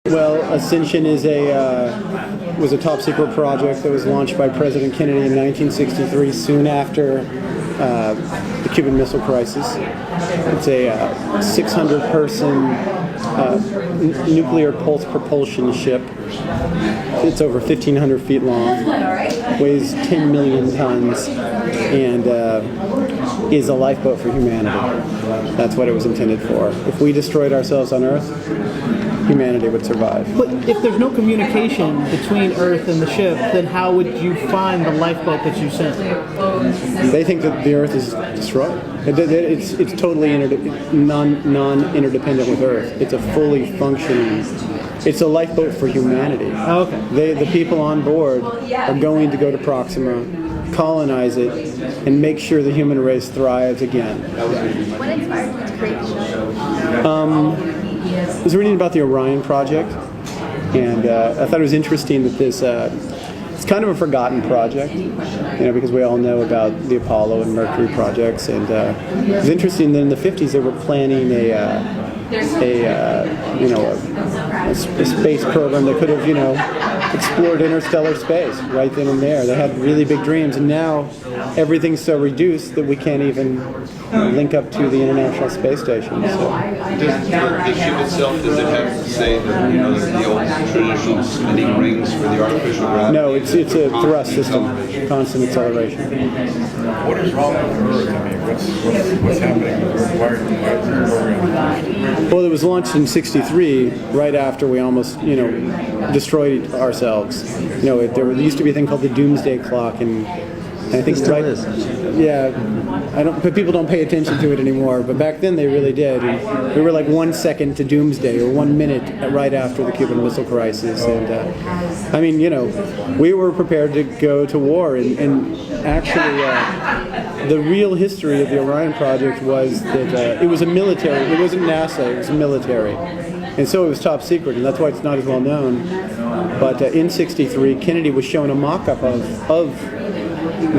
Well, Ascension was a top secret project that was launched by President Kennedy in 1963, soon after the Cuban Missile Crisis. It's a 600-person nuclear pulse propulsion ship. It's over 1,500 feet long, weighs 10 million tons, and is a lifeboat for humanity. That's what it was intended for. If we destroyed ourselves on Earth, humanity would survive. But if there's no communication between Earth and the ship, then how would you find the lifeboat that you sent? They think that the Earth is destroyed. It's totally non-interdependent with Earth. It's a fully functioning. It's a lifeboat for humanity. Oh, okay. The people on board are going to go to Proxima, colonize it, and make sure the human race thrives again. What inspired you to create the show? I was reading about the Orion project, and I thought it was interesting that this it's kind of a forgotten project, because we all know about the Apollo and Mercury projects, and it was interesting that in the 50s they were planning a space program that could have explored interstellar space right then and there. They had really big dreams, and now everything's so reduced that we can't even link up to the International Space Station. So. Does the ship itself, does it have to say that, the old traditional spinning rings for the artificial gravity? No, it's a thrust system, constant acceleration. What is wrong with Earth? I mean, what's happening? Why is the program? Well, it was launched in '63, right after we almost, destroyed ourselves. There used to be a thing called the Doomsday Clock, and I think but people don't pay attention to it anymore. But back then they really did. And we were like 1 second to doomsday, or 1 minute right after the Cuban Missile Crisis. And we were prepared to go to war. And actually, the real history of the Orion project was that it was a military. It wasn't NASA. It was military. And so it was top secret, and that's why it's not as well known. But in '63, Kennedy was shown a mock-up of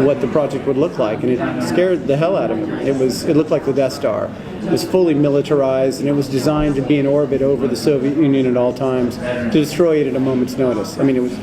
what the project would look like, and it scared the hell out of him. It looked like the Death Star. It was fully militarized, and it was designed to be in orbit over the Soviet Union at all times to destroy it at a moment's notice. I mean, it was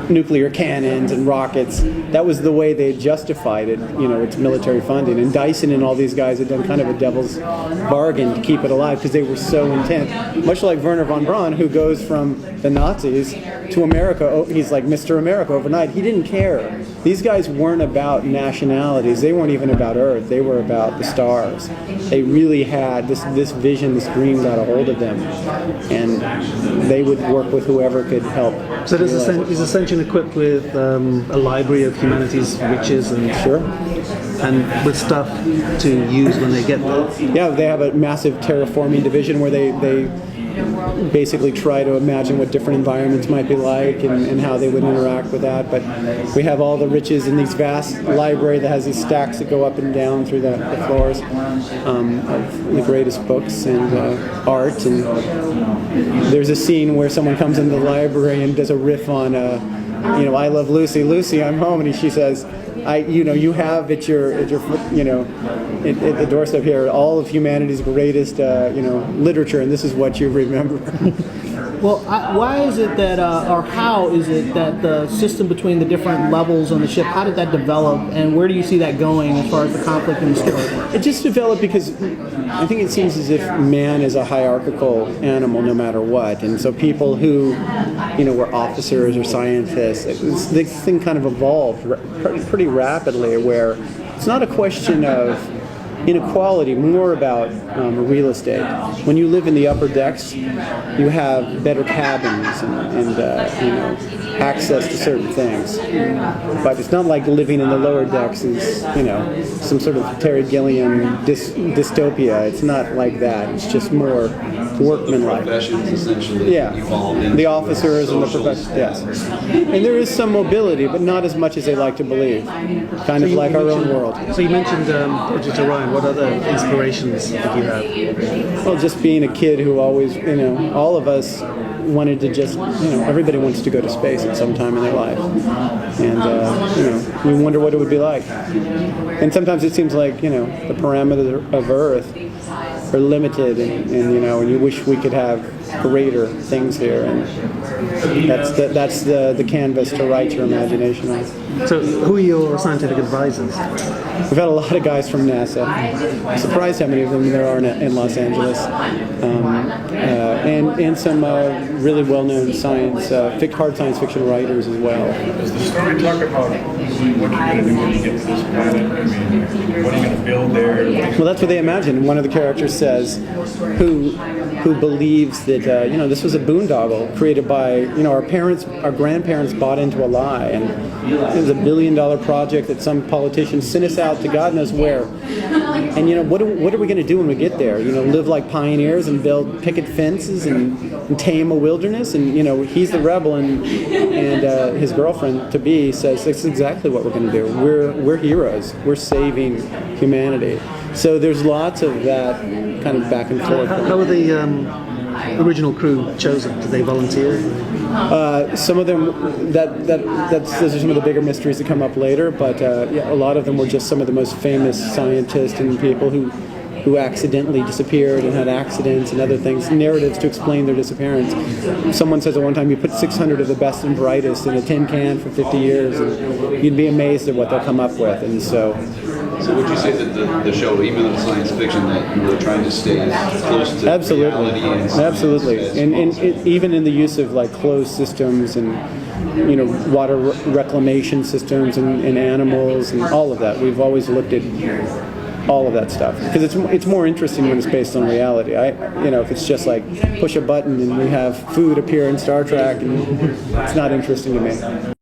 nuclear cannons and rockets. That was the way they justified it, its military funding. And Dyson and all these guys had done kind of a devil's bargain to keep it alive because they were so intent. Much like Wernher von Braun, who goes from the Nazis to America. Oh, he's like Mr. America overnight. He didn't care. These guys weren't about nationalities. They weren't even about Earth. They were about the stars. They really had this vision, this dream got a hold of them. And they would work with whoever could help. So is Ascension equipped with a library of humanities riches and with stuff to use when they get there? Yeah, they have a massive terraforming division where they basically try to imagine what different environments might be like and how they would interact with that. But we have all the riches in this vast library that has these stacks that go up and down through the floors of the greatest books and art. And there's a scene where someone comes into the library and does a riff on, I love Lucy. Lucy, I'm home. And she says, you have at the doorstep here all of humanity's greatest, literature, and this is what you remember. Well, why is it that, or how is it that the system between the different levels on the ship, how did that develop, and where do you see that going as far as the conflict in the story? It just developed because I think it seems as if man is a hierarchical animal no matter what, and so people who, were officers or scientists, this thing kind of evolved pretty rapidly where it's not a question of inequality, more about real estate. When you live in the upper decks, you have better cabins and access to certain things. But it's not like living in the lower decks is, some sort of Terry Gilliam dystopia. It's not like that. It's just more workmanlike. Professions essentially evolved into the officers and the professionals, yes. And there is some mobility, but not as much as they like to believe. Kind of like our own world. So you mentioned Project Orion. What other inspirations did you have? Well, just being a kid who always, all of us wanted to just, everybody wants to go to space at some time in their life. And, we wonder what it would be like. And sometimes it seems like, the parameters of Earth are limited and you wish we could have greater things here, and that's the canvas to write your imagination on. So, who are your scientific advisors? We've had a lot of guys from NASA. I'm surprised how many of them there are in Los Angeles, and some really well-known hard science fiction writers as well. Does the story talk about what you're going to do when you get to this planet? I mean, what are you going to build there? Well, that's what they imagine. One of the characters says, who believes that this was a boondoggle created by our grandparents bought into a lie, and it was $1 billion project that some politicians sent us out to God knows where. And what are we going to do when we get there? Live like pioneers and build picket fences and tame a wilderness? And he's the rebel, and his girlfriend to be says that's exactly what we're going to do. We're heroes. We're saving humanity. So there's lots of that kind of back and forth. How were the original crew chosen? Did they volunteer? Some of them, those are some of the bigger mysteries that come up later, but a lot of them were just some of the most famous scientists and people who accidentally disappeared and had accidents and other things, narratives to explain their disappearance. Someone says at one time, you put 600 of the best and brightest in a tin can for 50 years, and you'd be amazed at what they'll come up with. And so would you say that the show, even though it's science fiction, that you were trying to stay as close to reality? Absolutely. And even in the use of like closed systems and water reclamation systems and animals and all of that, we've always looked at all of that stuff because it's more interesting when it's based on reality. If it's just like push a button and we have food appear in Star Trek, and it's not interesting to me.